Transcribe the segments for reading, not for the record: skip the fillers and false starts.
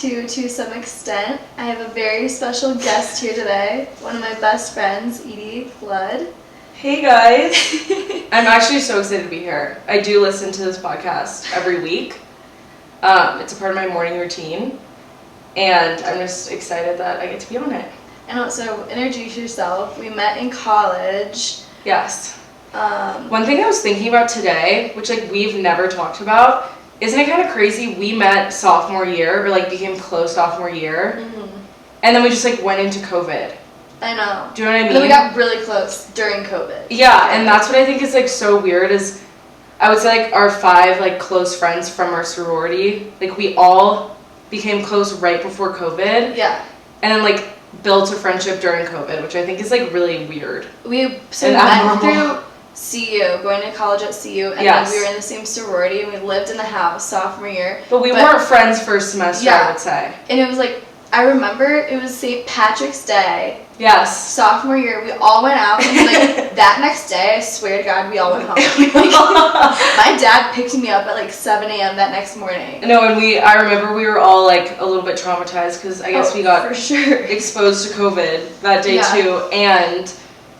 to some extent. I have a very special guest here today, one of my best friends, Edie Flood. Hey guys! I'm actually so excited to be here. I do listen to this podcast every week. It's a part of my morning routine, and I'm just excited that I get to be on it. And also, introduce yourself. We met in college. Yes. One thing I was thinking about today, which we've never talked about, isn't it kind of crazy? We met sophomore year, or became close sophomore year, and then we just went into COVID. I know. Do you know what I mean? And then we got really close during COVID. Yeah, and that's what I think is so weird is, I would say our 5 close friends from our sorority, we all became close right before COVID. Yeah. And then built a friendship during COVID, which I think is really weird. We met through CU, going to college at CU, and yes. then we were in the same sorority, and we lived in the house sophomore year. But we weren't friends first semester, I would say. And it was I remember it was St. Patrick's Day. Yes. Sophomore year, we all went out, and that next day, I swear to God, we all went home. My dad picked me up at 7 a.m. that next morning. No, and I remember we were all a little bit traumatized because I guess we got for sure exposed to COVID that day too, and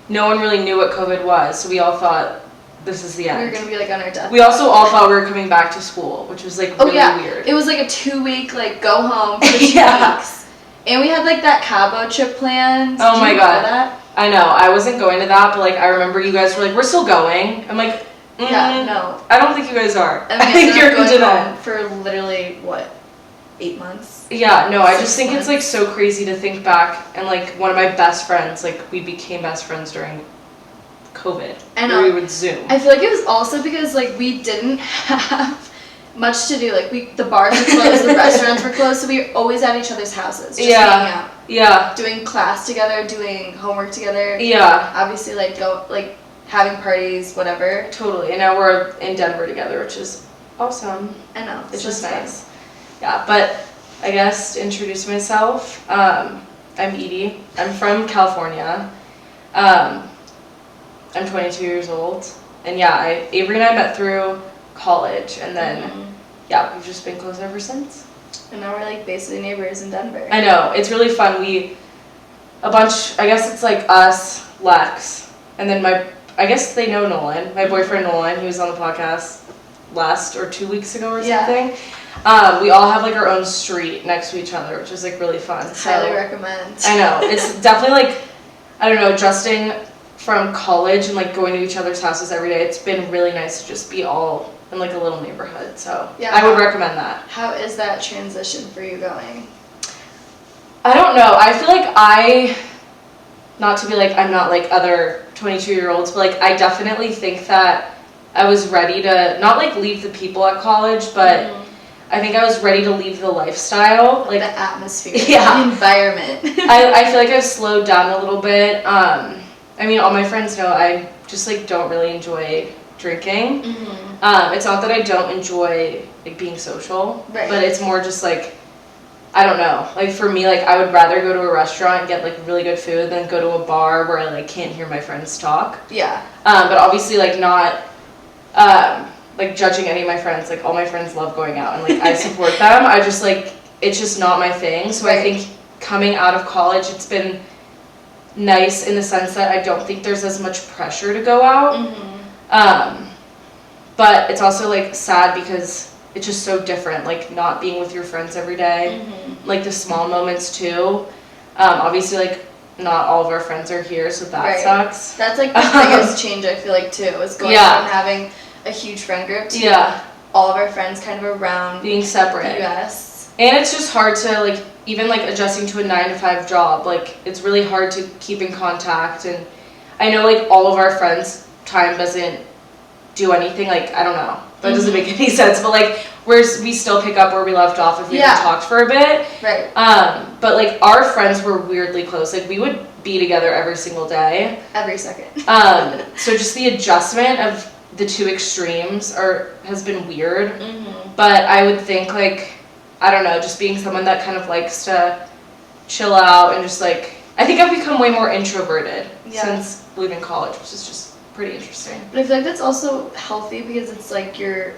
no one really knew what COVID was, so we all thought this is the end. We were gonna be on our death. We also all thought we were coming back to school, which was really weird. It was a 2-week go home for 2 weeks. And we had that Cabo trip planned. Oh my god. That? I know. I wasn't going to that, but I remember you guys were we're still going. I'm yeah, no. I don't think you guys are. I think you're going home for literally 8 months? Yeah, no, I just think it's so crazy to think back and one of my best friends, we became best friends during COVID. I know. Where we would Zoom. I feel it was also because we didn't have much to do. The bars were closed, the restaurants were closed, so we were always at each other's houses, just hanging out. Yeah. Doing class together, doing homework together. Yeah. Obviously, having parties, whatever. Totally. And now we're in Denver together, which is awesome. I know. It's just nice. Yeah, but I guess to introduce myself, I'm Edie. I'm from California. I'm 22 years old. And Avery and I met through college, and then we've just been close ever since. And now we're basically neighbors in Denver. I know, it's really fun. I guess it's us, Lex, and then I guess they know Nolan, my boyfriend Nolan. He was on the podcast last or 2 weeks ago or something. We all have our own street next to each other, which is really fun. Highly recommend. I know, it's definitely I don't know, adjusting from college and going to each other's houses every day. It's been really nice to just be all in a little neighborhood, so I would recommend that. How is that transition for you going? I don't know. I feel not to be I'm not other 22-year-olds, but I definitely think that I was ready to not leave the people at college, but I think I was ready to leave the lifestyle, the atmosphere, the environment. I feel I've slowed down a little bit. I mean, all my friends know I just don't really enjoy drinking. It's not that I don't enjoy being social, but it's more just I don't know. For me, I would rather go to a restaurant and get really good food than go to a bar where I can't hear my friends talk. Yeah. But obviously not judging any of my friends. All my friends love going out and I support them. I just it's just not my thing. So I think coming out of college, it's been nice in the sense that I don't think there's as much pressure to go out. But it's also sad because it's just so different, not being with your friends every day, the small moments too. Obviously not all of our friends are here, so that sucks. That's the biggest change I feel too, is going from having a huge friend group to all of our friends kind of around being separate. the US. And it's just hard to even adjusting to a 9-to-5 job. It's really hard to keep in contact, and I know all of our friends' time doesn't do anything. I don't know, that doesn't make any sense, but we still pick up where we left off if we haven't talked for a bit. Right. But our friends were weirdly close. We would be together every single day, every second. So just the adjustment of the two extremes has been weird. But I would think I don't know, just being someone that kind of likes to chill out and just I think I've become way more introverted since leaving college, which is just pretty interesting. But I feel that's also healthy because it's your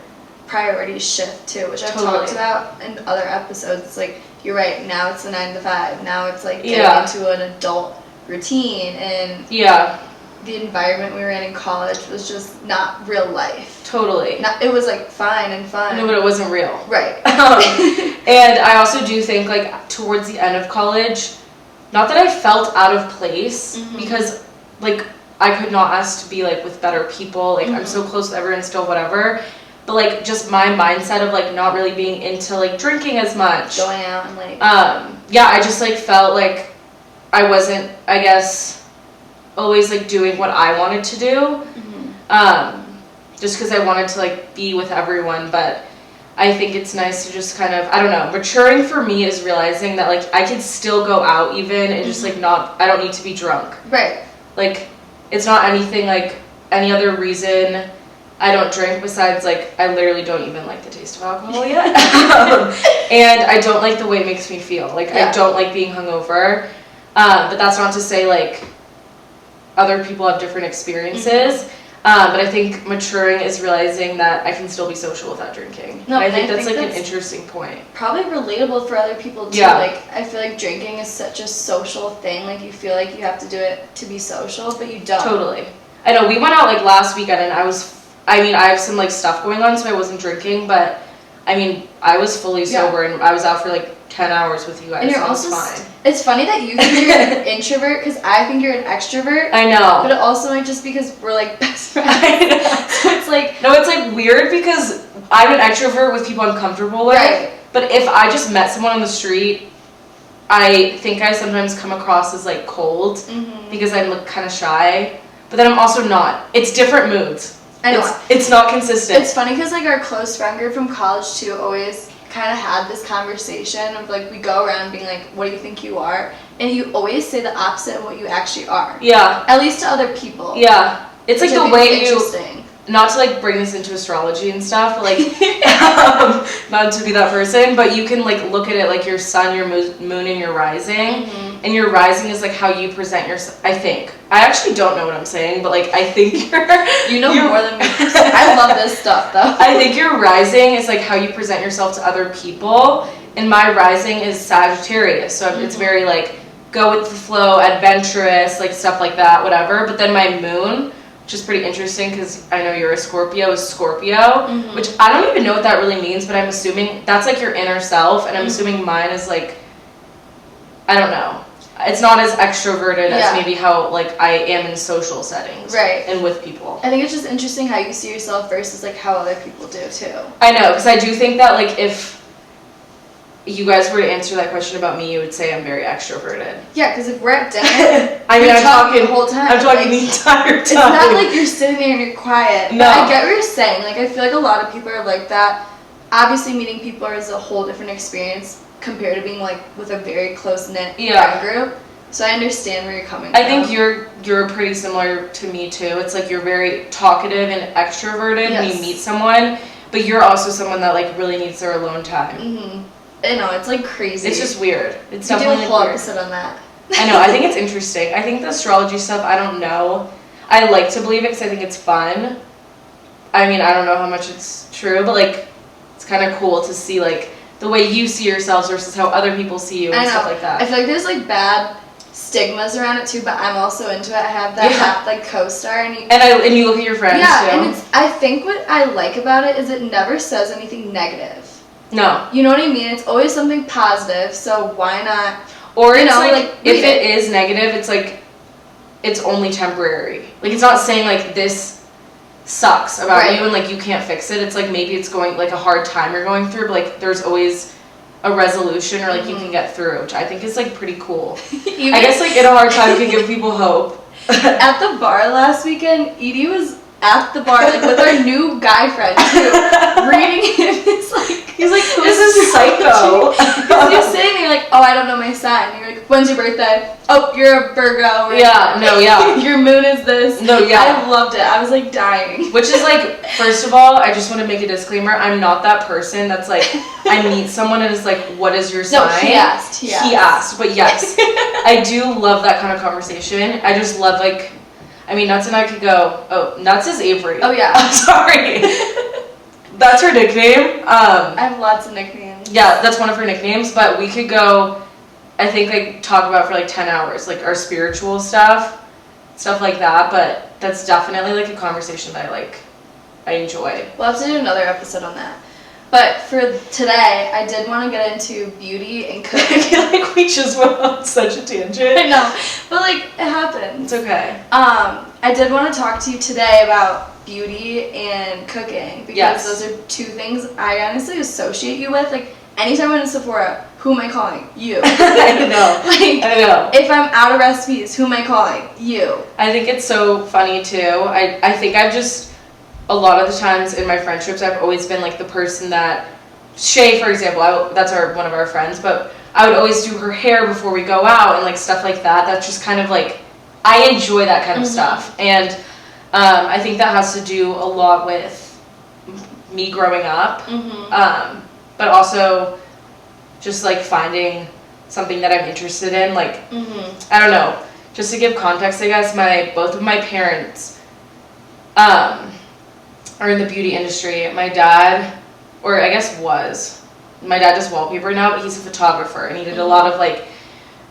priorities shift too, which I've talked about in other episodes. It's you're right, now it's the 9 to 5. Now it's like getting Yeah. into an adult routine, and Yeah, the environment we were in college was just not real life. totally. It was like fine and fun. No, but it wasn't real. Right. And I also do think, like, towards the end of college, not that I felt out of place, because, like, I could not ask to be, like, with better people. Like, I'm so close with everyone still, whatever. But, like, just my mindset of, like, not really being into, like, drinking as much. Going out and, like... Yeah, I just, like, felt like I wasn't, I guess, always, like, doing what I wanted to do. Just because I wanted to, like, be with everyone. But I think it's nice to just kind of, I don't know, maturing for me is realizing that, like, I can still go out even and just, like, I don't need to be drunk. Right. Like, it's not anything, like, any other reason I don't drink besides, like, I literally don't even like the taste of alcohol yet. And I don't like the way it makes me feel. Like, I don't like being hungover. But that's not to say, like, other people have different experiences. But I think maturing is realizing that I can still be social without drinking. No, I think that's an interesting point. Probably relatable for other people too. Yeah. Like, I feel like drinking is such a social thing. Like, you feel like you have to do it to be social, but you don't. Totally. I know, we went out, like, last weekend, and I have some, like, stuff going on, so I wasn't drinking, but, I mean, I was fully sober, and I was out for, like, 10 hours with you guys, and you're so also fine. It's funny that you think you're an introvert, because I think you're an extrovert. I know. But it also might just because we're, like, best friends. I know. So it's like... No, it's, like, weird, because I'm an extrovert with people I'm comfortable with. Right. But if I just met someone on the street, I think I sometimes come across as, like, cold, because I'm, like, kind of shy. But then I'm also not. It's different moods. I know. It's not consistent. It's funny because, like, our close friend group from college, too, always kind of had this conversation of, like, we go around being like, what do you think you are? And you always say the opposite of what you actually are. Yeah. At least to other people. Yeah. It's, like, the way you... Interesting. Not to, like, bring this into astrology and stuff, but, like, not to be that person, but you can, like, look at it like your sun, your moon, and your rising. And your rising is, like, how you present yourself, I think. I actually don't know what I'm saying, but, like, I think You know more than me. I love this stuff, though. I think your rising is, like, how you present yourself to other people, and my rising is Sagittarius, so it's very, like, go with the flow, adventurous, like, stuff like that, whatever. But then my moon, which is pretty interesting because I know you're a Scorpio, is Scorpio, which I don't even know what that really means, but I'm assuming that's, like, your inner self, and I'm assuming mine is, like, I don't know. It's not as extroverted as maybe how, like, I am in social settings. Right. And with people. I think it's just interesting how you see yourself versus, like, how other people do, too. I know, because I do think that, like, if you guys were to answer that question about me, you would say I'm very extroverted. Yeah, because if we're at dinner, I mean, you're I'm talking the whole time. I'm talking like, the entire time. It's not like you're sitting there and you're quiet. No. But I get what you're saying. Like, I feel like a lot of people are like that. Obviously, meeting people is a whole different experience compared to being, like, with a very close-knit friend group. So I understand where you're coming from. I think you're pretty similar to me, too. It's like you're very talkative and extroverted when you meet someone, but you're also someone that, like, really needs their alone time. I know, it's, like, crazy. It's just weird. It's we definitely do a whole weird. episode on that. I know, I think it's interesting. I think the astrology stuff, I don't know. I like to believe it because I think it's fun. I mean, I don't know how much it's true, but, like, it's kind of cool to see, like, the way you see yourselves versus how other people see you and stuff like that. I feel like there's, like, bad stigmas around it too, but I'm also into it. I have that like co-star, and you look at your friends too. And I think what I like about it is it never says anything negative. No. You know what I mean? It's always something positive, so why not? Or it's like if it is negative, it's like it's only temporary. Like, it's not saying, like, this sucks about you and, like, you can't fix it. It's like maybe it's going, like, a hard time you're going through, but, like, there's always a resolution, or, like, you can get through, which I think is, like, pretty cool. I guess, like, in a hard time can give people hope. At the bar last weekend, Edie was at the bar, like, with our new guy friend, too, reading him. It's like, he's like, who's this psycho? Because you're sitting there, like, oh, I don't know my sign. And you're like, when's your birthday? Oh, you're a Virgo. Your moon is this. I loved it. I was, like, dying. Which is, like, first of all, I just want to make a disclaimer. I'm not that person that's, like, I meet someone and is like, what is your sign? No, he asked. He asked. But yes, I do love that kind of conversation. I just love, like, I mean, Nuts and I could go, oh, Nuts is Avery. Oh, yeah. I'm sorry. That's her nickname. I have lots of nicknames. Yeah, that's one of her nicknames, but we could go, I think, like, talk about for, like, 10 hours, like, our spiritual stuff like that, but that's definitely, like, a conversation that I enjoy. We'll have to do another episode on that. But for today, I did want to get into beauty and cooking. I feel like we just went on such a tangent. I know, but, like, it happens. It's okay. I did want to talk to you today about beauty and cooking, because those are two things I honestly associate you with. Like, anytime I'm in Sephora, who am I calling? You. I know. I know. If I'm out of recipes, who am I calling? You. I think it's so funny, too. I think I've just, a lot of the times in my friendships, I've always been, like, the person that, Shay, for example, that's one of our friends, but I would always do her hair before we go out and, like, stuff like that. That's just kind of, like, I enjoy that kind of stuff. And I think that has to do a lot with me growing up. But also just, like, finding something that I'm interested in. Like, I don't know. Just to give context, I guess, both of my parents are in the beauty industry. My dad, or I guess my dad does wallpaper now, but he's a photographer, and he did a lot of, like,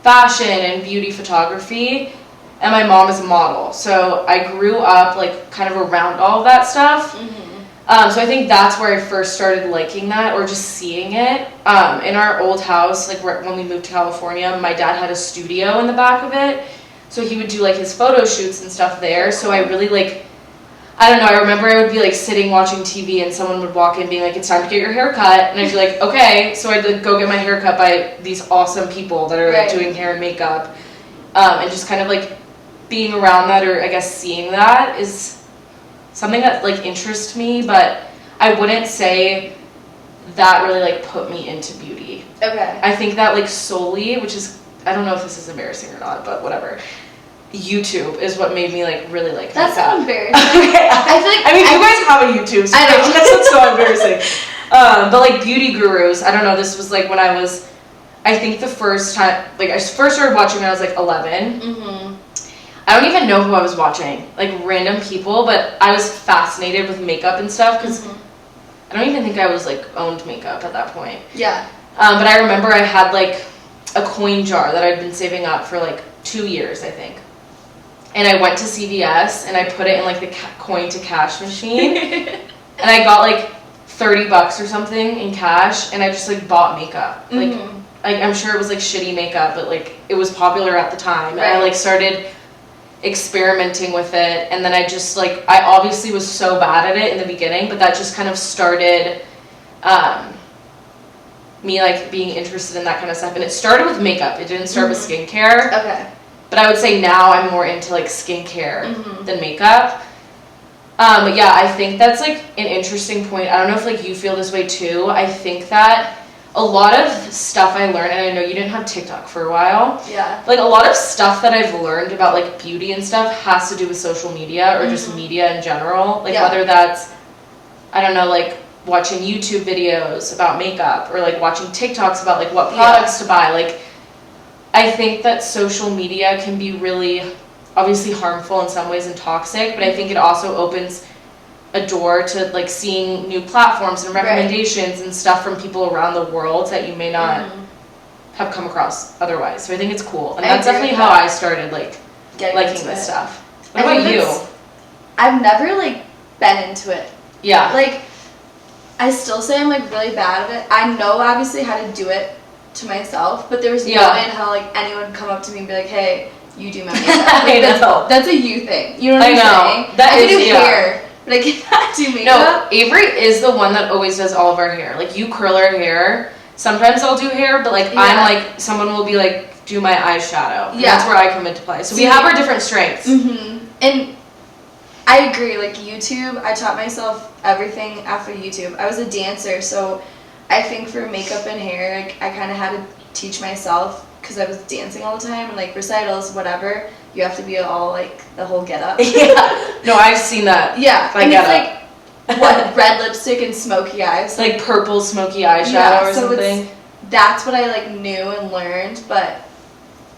fashion and beauty photography. And my mom is a model, so I grew up, like, kind of around all of that stuff. So I think that's where I first started liking that, or just seeing it. In our old house, like, when we moved to California, my dad had a studio in the back of it, so he would do, like, his photo shoots and stuff there. So I really, like, I don't know, I remember I would be, like, sitting watching TV, and someone would walk in being like, it's time to get your hair cut, and I'd be like, okay. So I'd, like, go get my hair cut by these awesome people that are, like, doing hair and makeup, and just kind of, like, being around that, or I guess seeing that, is something that, like, interests me, but I wouldn't say that really, like, put me into beauty. Okay. I think that, like, solely, which is, I don't know if this is embarrassing or not, but whatever, YouTube is what made me, like, really like That's makeup. not embarrassing. Okay. I feel like you guys have a YouTube, so I know. that's so embarrassing. But, like, beauty gurus, I don't know, this was, like, when I think the first time, like, I first started watching when I was, like, 11. I don't even know who I was watching, like, random people, but I was fascinated with makeup and stuff, because I don't even think I was, like, owned makeup at that point. Yeah. But I remember I had, like, a coin jar that I'd been saving up for, like, 2 years, I think. And I went to CVS, and I put it in, like, the coin to cash machine, and I got, like, $30 or something in cash, and I just, like, bought makeup. Like, I'm sure it was, like, shitty makeup, but, like, it was popular at the time. And I, like, started experimenting with it, and then I just, like, I obviously was so bad at it in the beginning, but that just kind of started me, like, being interested in that kind of stuff. And it started with makeup. It didn't start with skincare. Okay. But I would say now I'm more into, like, skincare than makeup. But yeah, I think that's, like, an interesting point. I don't know if, like, you feel this way too. I think that a lot of stuff I learned, and I know you didn't have TikTok for a while. Yeah. Like, a lot of stuff that I've learned about, like, beauty and stuff has to do with social media, or just media in general. Like, whether that's, I don't know, like, watching YouTube videos about makeup, or, like, watching TikToks about, like, what products to buy. Like, I think that social media can be really, obviously, harmful in some ways and toxic, but I think it also opens a door to, like, seeing new platforms and recommendations and stuff from people around the world that you may not have come across otherwise. So I think it's cool, and that's definitely how I started, like, liking this stuff. What about you? I've never, like, been into it. Yeah. Like, I still say I'm, like, really bad at it. I know, obviously, how to do it to myself, but there was no way in hell, like, anyone would come up to me and be like, hey, you do my makeup. Like, that's a you thing. You know what I'm saying? That I can do hair, but I cannot do makeup. No, Avery is the one that always does all of our hair. Like, you curl our hair. Sometimes I'll do hair, but, like, I'm, like, someone will be like, do my eyeshadow. And that's where I come into play. So we have our different strengths. And I agree. Like, YouTube, I taught myself everything after YouTube. I was a dancer, so I think for makeup and hair, like, I kind of had to teach myself, because I was dancing all the time, and, like, recitals, whatever, you have to be all, like, the whole get-up. No, I've seen that. Yeah, and it's, like, what, red lipstick and smoky eyes. Like, purple smoky eyeshadow or something. That's what I, like, knew and learned, but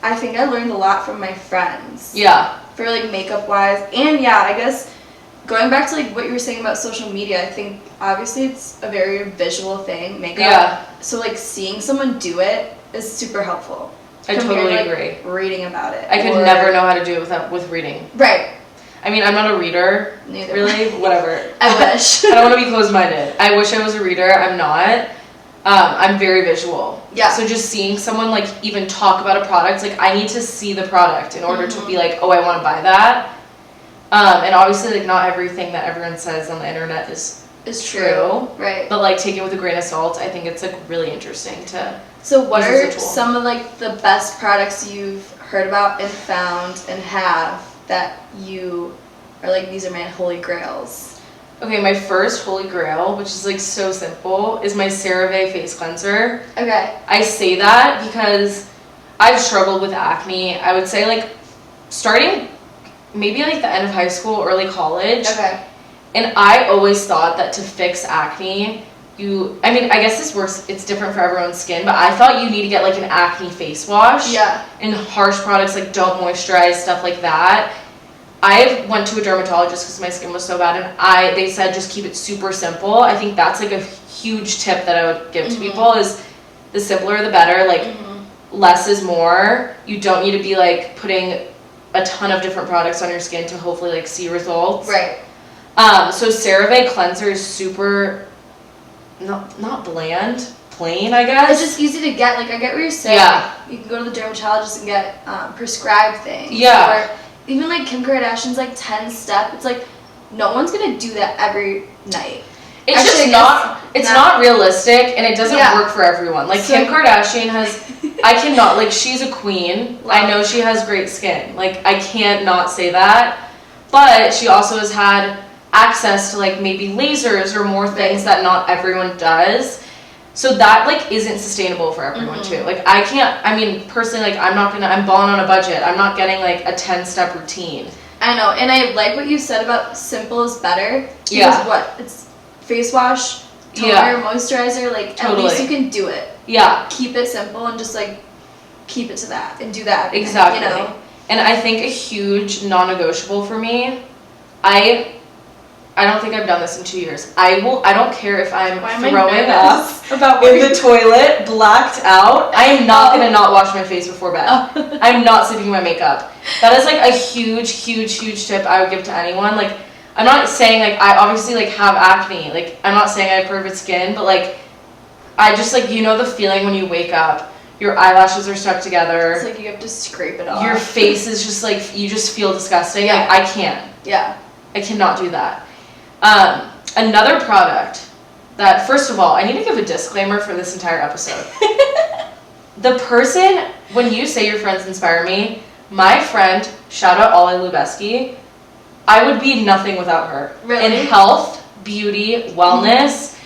I think I learned a lot from my friends. Yeah. For, like, makeup-wise, and, I guess going back to like what you were saying about social media, I think obviously it's a very visual thing, makeup. Yeah. So like seeing someone do it is super helpful. I totally agree. Reading about it. I could never know how to do it with reading. Right. I mean, I'm not a reader. Neither. Really, whatever. I wish. I don't want to be closed-minded. I wish I was a reader. I'm not. I'm very visual. Yeah. So just seeing someone like even talk about a product, like I need to see the product in order to be like, oh, I want to buy that. And obviously, like not everything that everyone says on the internet is true. Right. But like take it with a grain of salt. I think it's like really interesting to. So what use as a are tool. some of like the best products you've heard about and found and have that you are like, these are my holy grails? Okay, my first holy grail, which is like so simple, is my CeraVe face cleanser. Okay. I say that because I've struggled with acne. I would say like starting maybe like the end of high school, early college. Okay. And I always thought that to fix acne, I mean, I guess this works, it's different for everyone's skin, but I thought you need to get like an acne face wash. Yeah. And harsh products like don't moisturize, stuff like that. I went to a dermatologist because my skin was so bad, and they said just keep it super simple. I think that's like a huge tip that I would give to people is the simpler the better. Like less is more. You don't need to be like putting a ton of different products on your skin to hopefully like see results. Right. So CeraVe cleanser is super not bland, plain, I guess. It's just easy to get. Like I get what you're saying. Yeah. You can go to the dermatologist and get prescribed things. Yeah. Or even like Kim Kardashian's like 10-step. It's like no one's gonna do that every night. It's Actually, just it's not realistic, and it doesn't work for everyone. Like Kim Kardashian has, I cannot, like she's a queen. I know she has great skin. Like I can't not say that, but she also has had access to like maybe lasers or more things that not everyone does. So that like isn't sustainable for everyone too. Like I mean personally, like I'm balling on a budget. I'm not getting like a 10-step routine. I know, and I like what you said about simple is better. Because Yeah. it's face wash, toner, moisturizer, like Totally. at least you can do it. Yeah. Keep it simple and just like keep it to that and do that. Exactly. You know? And I think a huge non-negotiable for me, I don't think I've done this in 2 years. I don't care if I'm throwing up about in the toilet, blacked out. I am not gonna not wash my face before bed. I'm not sleeping my makeup. That is like a huge, huge, huge tip I would give to anyone. Like, I'm not saying like I obviously like have acne. Like, I'm not saying I have perfect skin, but like, I just like the feeling when you wake up, your eyelashes are stuck together. It's like you have to scrape it off. Your face is just like you just feel disgusting. Yeah. Like I can't. Yeah. I cannot do that. Another product that, first of all, I need to give a disclaimer for this entire episode. The person, when you say your friends inspire me, my friend, shout out Ollie Lubeski, I would be nothing without her. Really? In health, beauty, wellness.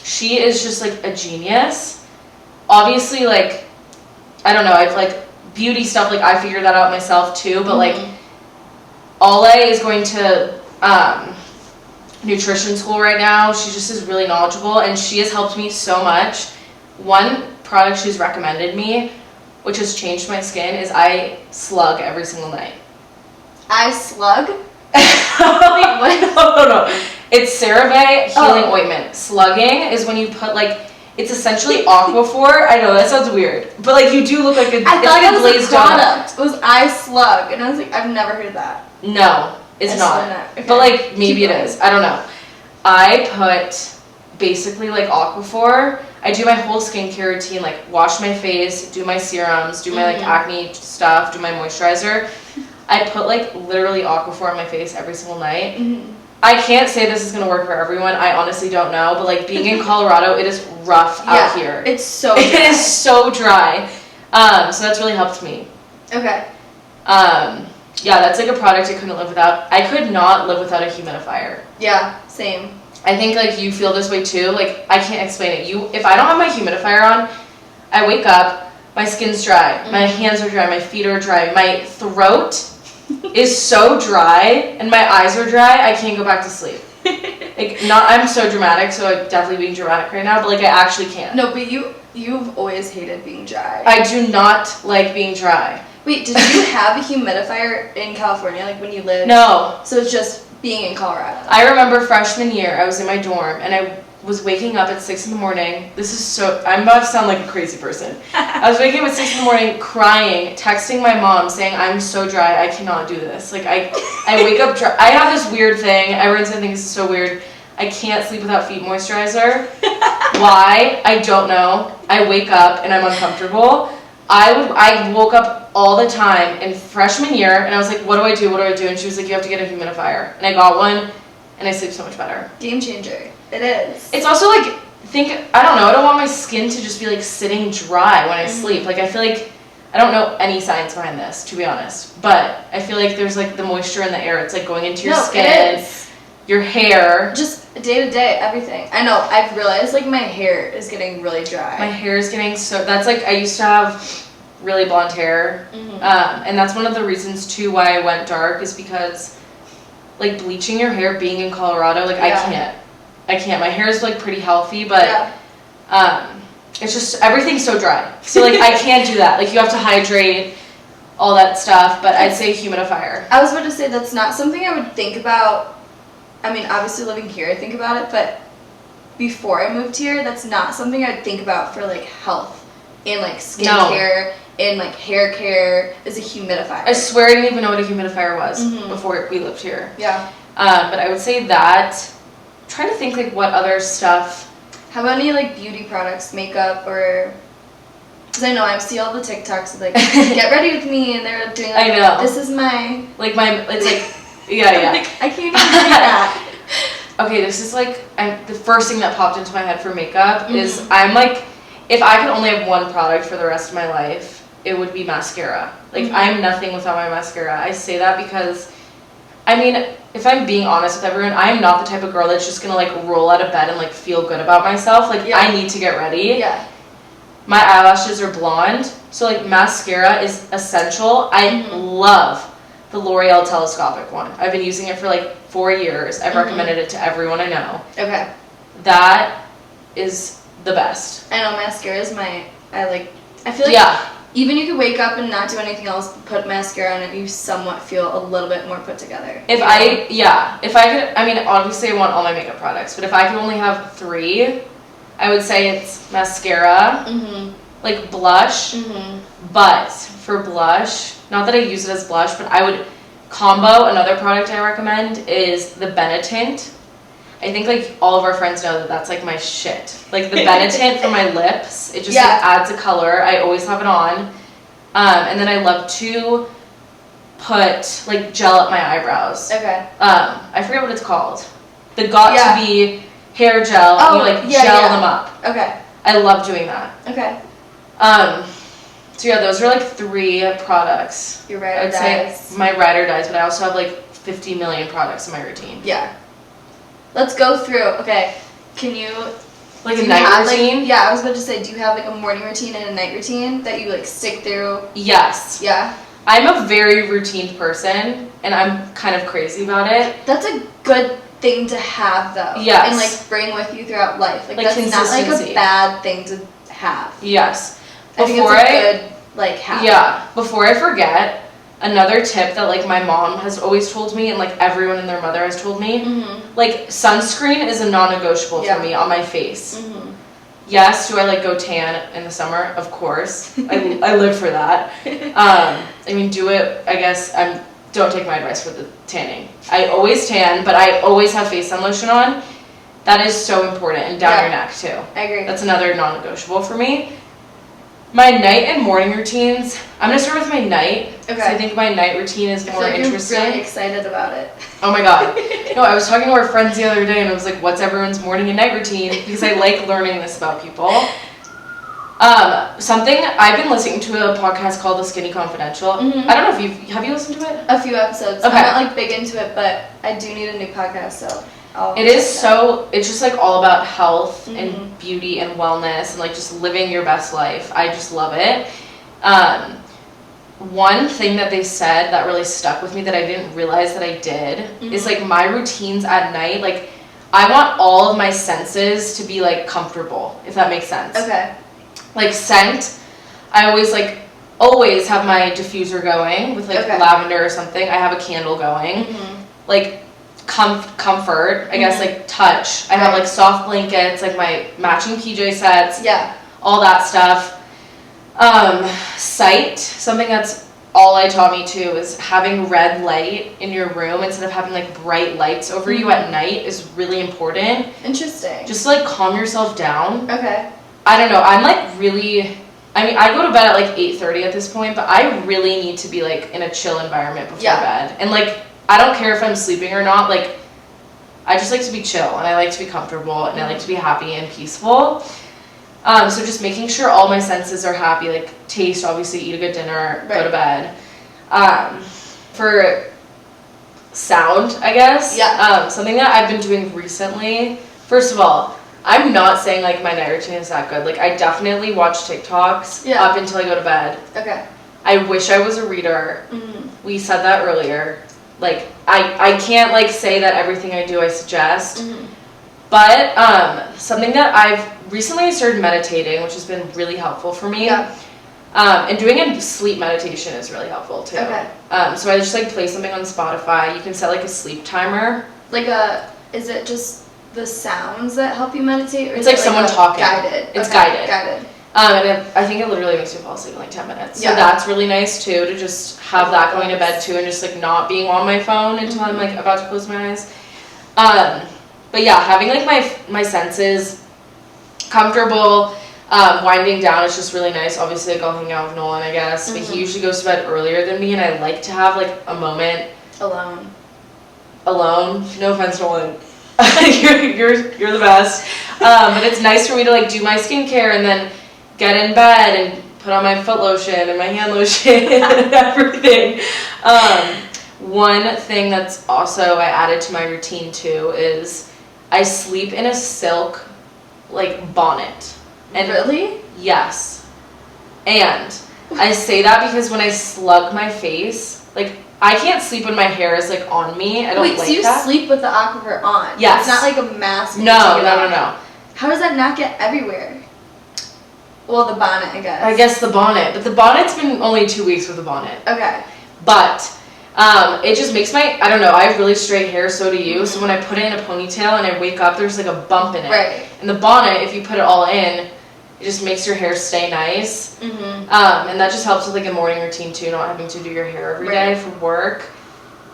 She is just like a genius. Obviously, like, I don't know, I've like beauty stuff, like I figured that out myself too, but like Ole is going to nutrition school right now. She just is really knowledgeable, and she has helped me so much. One product she's recommended me, which has changed my skin, is I slug every single night. I slug? Wait, what? No. It's CeraVe healing ointment. Slugging is when you put like, it's essentially Aquaphor. I know that sounds weird, but like you do look like a. I thought it was glazed a product. It was I slug, and I was like, I've never heard of that. No, it's not. Okay. But like maybe it is. I don't know. I put basically like Aquaphor. I do my whole skincare routine, like wash my face, do my serums, do my like acne stuff, do my moisturizer. I put like literally Aquaphor on my face every single night. I can't say this is gonna work for everyone. I honestly don't know, but like being in Colorado, it is rough out here. It's so dry. It is so dry. So that's really helped me. Okay. Yeah, that's like a product I couldn't live without. I could not live without a humidifier. Yeah, same. I think like you feel this way too. Like I can't explain it. If I don't have my humidifier on, I wake up, my skin's dry, my hands are dry, my feet are dry, my throat is so dry, and my eyes are dry. I can't go back to sleep. Like I'm so dramatic, so I'm definitely being dramatic right now, but like I actually can't. No, but you've always hated being dry. I do not like being dry. Wait, did you have a humidifier in California, like when you lived? No. So it's just being in Colorado. I remember freshman year, I was in my dorm, and I was waking up at 6 in the morning. I'm about to sound like a crazy person. I was waking up at 6 in the morning, crying, texting my mom, saying, I'm so dry, I cannot do this. Like, I wake up dry. I have this weird thing, everyone's gonna think this is so weird. I can't sleep without feet moisturizer. Why? I don't know. I wake up and I'm uncomfortable. I woke up all the time in freshman year, and I was like, what do I do? What do I do? And she was like, you have to get a humidifier. And I got one, and I sleep so much better. Game changer. It is. It's also like, I don't know, I don't want my skin to just be like sitting dry when I sleep. Like, I feel like, I don't know any science behind this, to be honest. But I feel like there's like the moisture in the air. It's like going into your skin, your hair. Just day to day, everything. I know, I've realized like my hair is getting really dry. My hair is getting that's like, I used to have really blonde hair. And that's one of the reasons too why I went dark, is because like bleaching your hair, being in Colorado, like I can't. My hair is like pretty healthy, but it's just, everything's so dry. So like I can't do that. Like you have to hydrate, all that stuff, but I'd say humidifier. I was about to say that's not something I would think about. I mean, obviously living here, I think about it, but before I moved here, that's not something I'd think about for like health and like skincare and like hair care, is a humidifier. I swear I didn't even know what a humidifier was before we lived here. Yeah. But I would say that. I'm trying to think like what other stuff. How about any like beauty products, makeup, or, because I know I see all the TikToks of like, get ready with me, and they're doing like, I know. This is my, it's like, yeah. like, I can't even do that. Okay, this is like, the first thing that popped into my head for makeup is, I'm like, if I could only have one product for the rest of my life, it would be mascara. Like, I'm nothing without my mascara. I say that because, I mean, if I'm being honest with everyone, I am not the type of girl that's just gonna like roll out of bed and like feel good about myself. Like, I need to get ready. Yeah. My eyelashes are blonde, so like mascara is essential. I love the L'Oreal telescopic one. I've been using it for like 4 years. I've recommended it to everyone I know. Okay. That is the best. I know mascara is I feel like even you could wake up and not do anything else, put mascara on, and you somewhat feel a little bit more put together. If I could, I mean, obviously I want all my makeup products, but if I could only have 3, I would say it's mascara, like blush, but for blush, not that I use it as blush, but I would combo, another product I recommend is the Benetint. I think like all of our friends know that that's like my shit. Like the Benetint for my lips, it just like adds a color. I always have it on. And then I love to put like gel up my eyebrows. Okay. I forget what it's called. The to be hair gel, and you like gel them up. Okay. I love doing that. Okay. So yeah, those are like 3 products. Your ride or dies. I'd say my ride or dies, but I also have like 50 million products in my routine. Yeah. Let's go through. Okay. Can you like a night routine? Like, yeah, I was about to say, do you have like a morning routine and a night routine that you like stick through? Yes. Yeah. I'm a very routine person, and I'm kind of crazy about it. That's a good thing to have though. Yes. And like bring with you throughout life. Like that's not consistency. like a bad thing to have. Yes. I think it's a good like habit. Yeah. Before I forget, another tip that like my mom has always told me, and like everyone and their mother has told me, like sunscreen is a non-negotiable for me on my face. Yes, do I like go tan in the summer? Of course. I live for that. I mean, do it, I guess. Don't take my advice for the tanning. I always tan, but I always have face sun lotion on. That is so important, and down your neck too. I agree. That's another non-negotiable for me. My night and morning routines. I'm gonna start with my night. Okay. I think my night routine is more interesting. You're really excited about it. Oh my god. No, I was talking to our friends the other day, and I was like, "What's everyone's morning and night routine?" Because I like learning this about people. Something I've been listening to a podcast called The Skinny Confidential. I don't know if have you listened to it? A few episodes. Okay. I'm not like big into it, but I do need a new podcast, so. It's just like all about health and beauty and wellness and like just living your best life. I just love it. One thing that they said that really stuck with me that I didn't realize that I did is like my routines at night, like I want all of my senses to be like comfortable, if that makes sense. Okay. Like scent, I always like always have my diffuser going with like lavender or something. I have a candle going. Like comfort, I guess, like touch. I have like soft blankets, like my matching PJ sets. Yeah. All that stuff. Sight, something that's all I taught me too is having red light in your room instead of having like bright lights over you at night is really important. Interesting. Just to like calm yourself down. Okay. I don't know, I'm like really, I mean, I go to bed at like 8:30 at this point, but I really need to be like in a chill environment before bed. And like, I don't care if I'm sleeping or not, like, I just like to be chill and I like to be comfortable and I like to be happy and peaceful. So just making sure all my senses are happy, like taste, obviously, eat a good dinner, go to bed. For sound, I guess. Yeah. Something that I've been doing recently. First of all, I'm not saying like my night routine is that good. Like I definitely watch TikToks up until I go to bed. Okay. I wish I was a reader. We said that earlier. Like I can't like say that everything I do I suggest. But something that I've recently started meditating, which has been really helpful for me. Yeah. And doing a sleep meditation is really helpful too. Okay. So I just like play something on Spotify. You can set like a sleep timer. Like is it just the sounds that help you meditate? Or it's like someone talking. Guided. It's guided. And I think it literally makes you fall asleep in like 10 minutes. So that's really nice too, to just have that going to bed too and just like not being on my phone until I'm like about to close my eyes. But yeah, having like my senses comfortable, winding down is just really nice. Obviously, like I'll hang out with Nolan, I guess, but he usually goes to bed earlier than me, and I like to have like a moment alone. No offense, Nolan. you're the best. But it's nice for me to like do my skincare and then get in bed and put on my foot lotion and my hand lotion and everything. One thing that's also I added to my routine too is I sleep in a silk like bonnet. And really? Yes. And I say that because when I slug my face, like I can't sleep when my hair is like on me. I don't like that. Wait, so you sleep with the Aquaphor on? Yes. It's not like a mask. No. How does that not get everywhere? Well, the bonnet, I guess. I guess the bonnet. But the bonnet's been only 2 weeks with the bonnet. Okay. But it just makes I don't know, I have really straight hair, so do you. So when I put it in a ponytail and I wake up, there's like a bump in it. Right. And the bonnet, if you put it all in, it just makes your hair stay nice. And that just helps with like a morning routine too, not having to do your hair every day for work.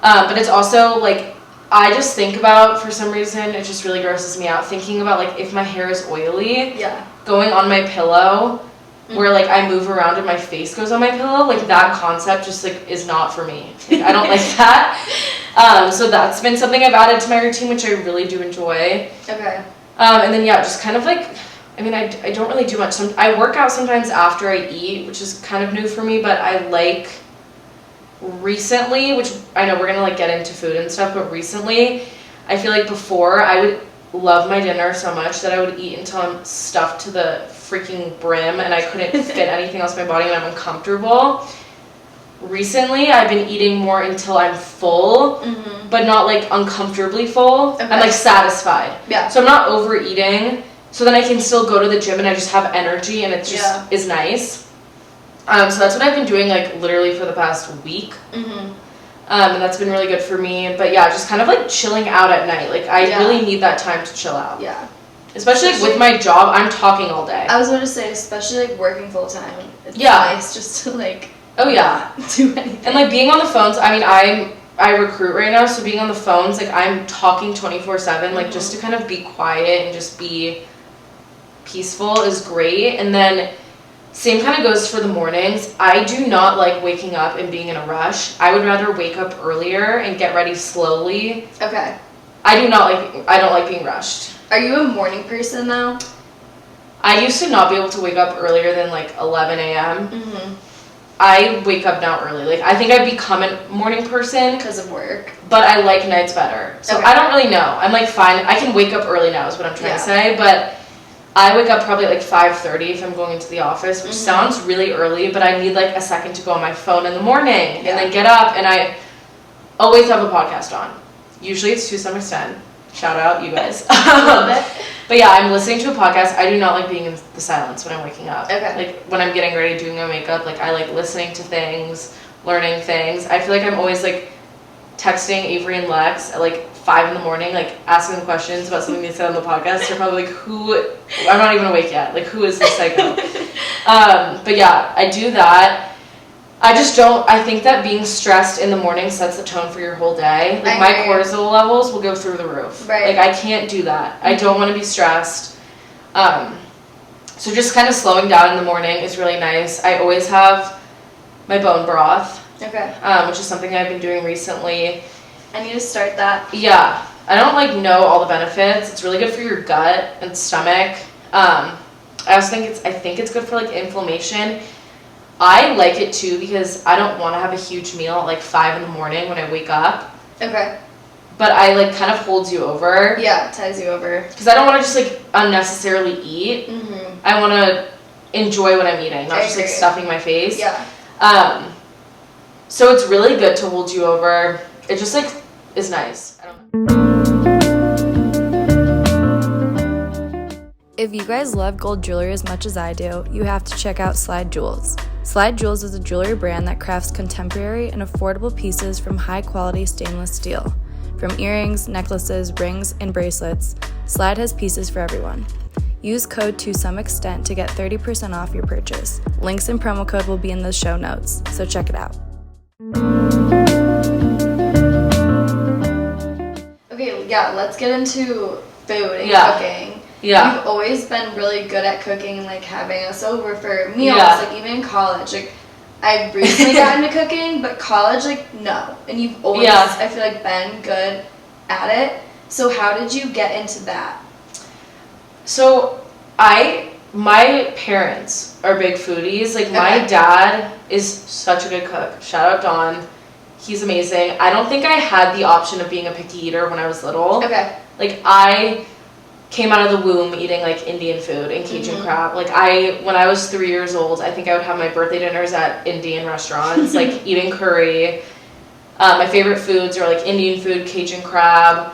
But it's also like, I just think about, for some reason, it just really grosses me out, thinking about like if my hair is oily, going on my pillow, where like I move around and my face goes on my pillow, like that concept just like is not for me. Like, I don't like that. So that's been something I've added to my routine, which I really do enjoy. Okay. And then just kind of like, I mean, I don't really do much. I work out sometimes after I eat, which is kind of new for me, but I like recently, which I know we're gonna like get into food and stuff, but recently I feel like before I would love my dinner so much that I would eat until I'm stuffed to the freaking brim and I couldn't fit anything else in my body and I'm uncomfortable. Recently, I've been eating more until I'm full, but not like uncomfortably full. Okay. I'm like satisfied. Yeah. So I'm not overeating, so then I can still go to the gym and I just have energy and it just is nice. So that's what I've been doing like literally for the past week. And that's been really good for me. But yeah, just kind of like chilling out at night. Like I really need that time to chill out. Yeah. Especially like with my job, I'm talking all day. I was going to say, especially like working full time. It's nice just to like do anything. And like being on the phones, I mean I recruit right now, so being on the phones, like I'm talking 24/7, like just to kind of be quiet and just be peaceful is great. And then same kind of goes for the mornings. I do not like waking up and being in a rush. I would rather wake up earlier and get ready slowly. Okay. I don't like being rushed. Are you a morning person though? I used to not be able to wake up earlier than like 11 a.m. I wake up now early. Like I think I've become a morning person because of work, but I like nights better. So I don't really know. I'm like fine. I can wake up early now is what I'm trying to say, but I wake up probably at like 5:30 if I'm going into the office, which sounds really early, but I need like a second to go on my phone in the morning and then get up, and I always have a podcast on. Usually it's 2 Summers 10. Shout out, you guys. But But yeah, I'm listening to a podcast. I do not like being in the silence when I'm waking up. Okay. Like when I'm getting ready, doing my makeup, like I like listening to things, learning things. I feel like I'm always like texting Avery and Lex at like 5 in the morning, like asking them questions about something they said on the podcast. They're probably like, I'm not even awake yet. Like, who is this psycho? But yeah, I do that. I think that being stressed in the morning sets the tone for your whole day. Like, my cortisol levels will go through the roof. Right. Like, I can't do that. I don't want to be stressed. So just kind of slowing down in the morning is really nice. I always have my bone broth. Okay. Which is something I've been doing recently. I need to start that. Yeah. I don't, like, know all the benefits. It's really good for your gut and stomach. I also think it's good for, like, inflammation. I like it too because I don't want to have a huge meal at like 5 in the morning when I wake up. Okay. But I like kind of holds you over. Yeah, it ties you over. Because I don't want to just like unnecessarily eat. Mm-hmm. I want to enjoy what I'm eating, not just like stuffing my face. Yeah. So it's really good to hold you over. It just like is nice. I don't know. If you guys love gold jewelry as much as I do, you have to check out Slide Jewels. Slide Jewels is a jewelry brand that crafts contemporary and affordable pieces from high-quality stainless steel. From earrings, necklaces, rings, and bracelets, Slide has pieces for everyone. Use code TOSOMEEXTENT to get 30% off your purchase. Links and promo code will be in the show notes, so check it out. Okay, yeah, let's get into food and cooking. Yeah. You've always been really good at cooking and like having us over for meals, like even in college. Like I've recently gotten to cooking, but college, like no. And you've always, I feel like, been good at it. So how did you get into that? So my parents are big foodies. Like my dad is such a good cook. Shout out Don. He's amazing. I don't think I had the option of being a picky eater when I was little. Okay. Like I came out of the womb eating like Indian food and Cajun crab. Like when I was 3 years old, I think I would have my birthday dinners at Indian restaurants, like eating curry. My favorite foods are like Indian food, Cajun crab,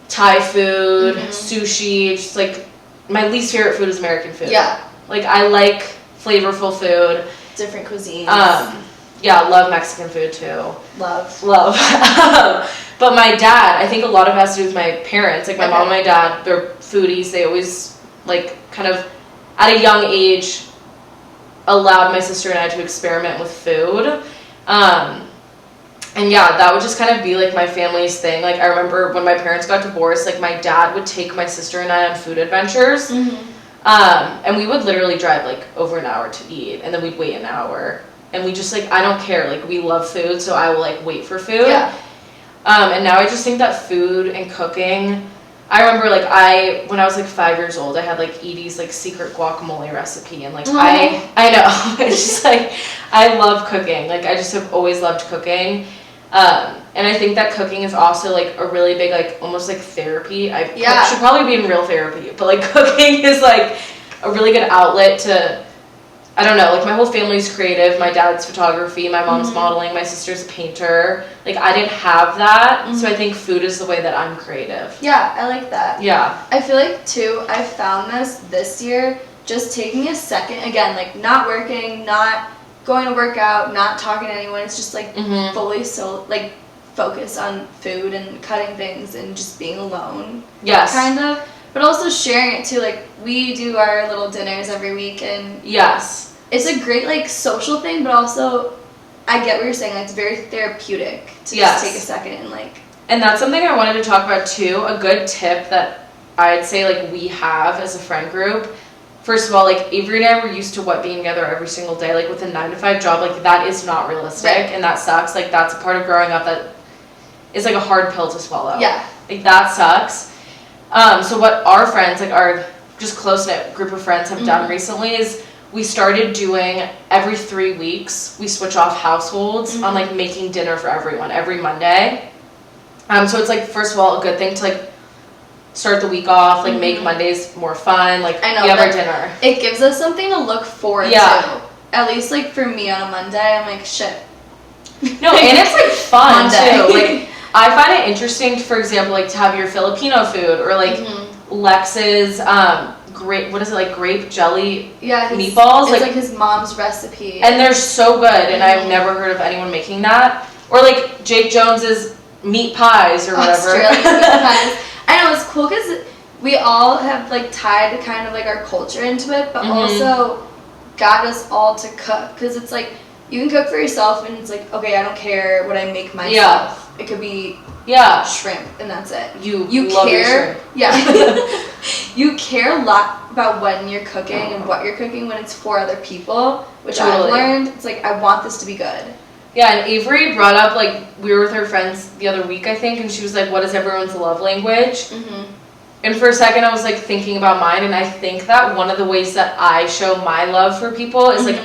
Thai food, sushi. Just like my least favorite food is American food. Yeah. Like I like flavorful food. Different cuisines. Yeah, love Mexican food too. Love. But my dad, I think a lot of it has to do with my parents. Like my mom and my dad, they're foodies. They always like kind of at a young age allowed my sister and I to experiment with food. And yeah, that would just kind of be like my family's thing. Like I remember when my parents got divorced, like my dad would take my sister and I on food adventures. And we would literally drive like over an hour to eat, and then we'd wait an hour. And we just like, I don't care. Like we love food, so I will like wait for food. Yeah. And now I just think that food and cooking, I remember like when I was like 5 years old, I had like Edie's like secret guacamole recipe, and like I know, it's just like, I love cooking. Like I just have always loved cooking. And I think that cooking is also like a really big, like almost like therapy. I should probably be in real therapy, but like cooking is like a really good outlet to, I don't know, like my whole family's creative. My dad's photography, my mom's modeling, my sister's a painter. Like I didn't have that, so I think food is the way that I'm creative. Yeah, I like that. Yeah. I feel like too, I found this year, just taking a second, again, like not working, not going to work out, not talking to anyone. It's just like fully like focus on food and cutting things and just being alone. Yes. Kind of. But also sharing it too, like we do our little dinners every week, and it's a great like social thing, but also I get what you're saying, like it's very therapeutic to just take a second and like. And that's something I wanted to talk about too. A good tip that I'd say like we have as a friend group. First of all, like Avery and I were used to being together every single day, like with a 9-to-5 job, like that is not realistic, and that sucks. Like that's a part of growing up that is like a hard pill to swallow. Yeah. Like that sucks. So what our friends, like our just close-knit group of friends have done recently is we started doing every 3 weeks, we switch off households on like making dinner for everyone every Monday. So it's like, first of all, a good thing to like start the week off, like make Mondays more fun, like we have our dinner. It gives us something to look forward to. At least like for me on a Monday, I'm like, shit. No, and it's like fun too. Like I find it interesting, for example, like to have your Filipino food or like Lex's grape jelly It's meatballs. like his mom's recipe. And they're so good, and I've never heard of anyone making that. Or like Jake Jones's meat pies or whatever. Australian meat pies. I know, it's cool because we all have like tied kind of like our culture into it, but also got us all to cook, because it's like you can cook for yourself and it's like, okay, I don't care what I make myself. It could be shrimp and that's it. You love care, your shrimp. You care a lot about when you're cooking and what you're cooking when it's for other people, which I've learned. It's like, I want this to be good. Yeah, and Avery brought up, like, we were with her friends the other week, I think, and she was like, what is everyone's love language? And for a second I was like thinking about mine, and I think that one of the ways that I show my love for people is like,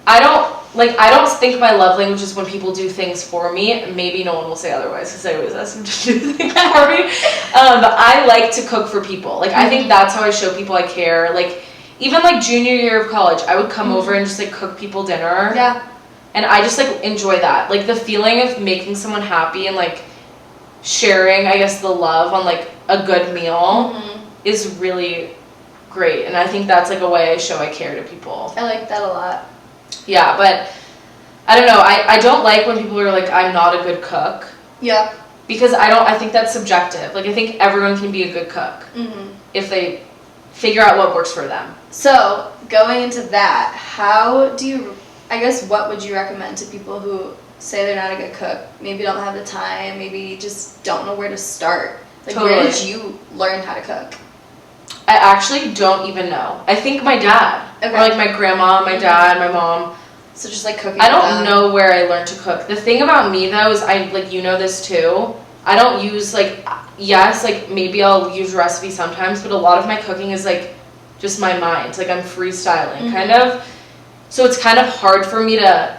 I don't think my love language is when people do things for me. Maybe no one will say otherwise because I always ask them to do things for me. But I like to cook for people. Like, I think that's how I show people I care. Like, even like junior year of college, I would come over and just like cook people dinner. Yeah. And I just like enjoy that. Like, the feeling of making someone happy and like sharing, I guess, the love on like a good meal is really great. And I think that's like a way I show I care to people. I like that a lot. Yeah, but I don't know. I don't like when people are like, I'm not a good cook. Yeah. Because I think that's subjective. Like, I think everyone can be a good cook if they figure out what works for them. So, going into that, what would you recommend to people who say they're not a good cook, maybe don't have the time, maybe just don't know where to start? Like, where did you learn how to cook? I actually don't even know. I think my dad. Okay. Or like my grandma, my dad, my mom. So just like cooking. I don't know where I learned to cook. The thing about me though is you know this too. I don't use maybe I'll use recipe sometimes, but a lot of my cooking is like just my mind. Like, I'm freestyling kind of. So it's kind of hard for me to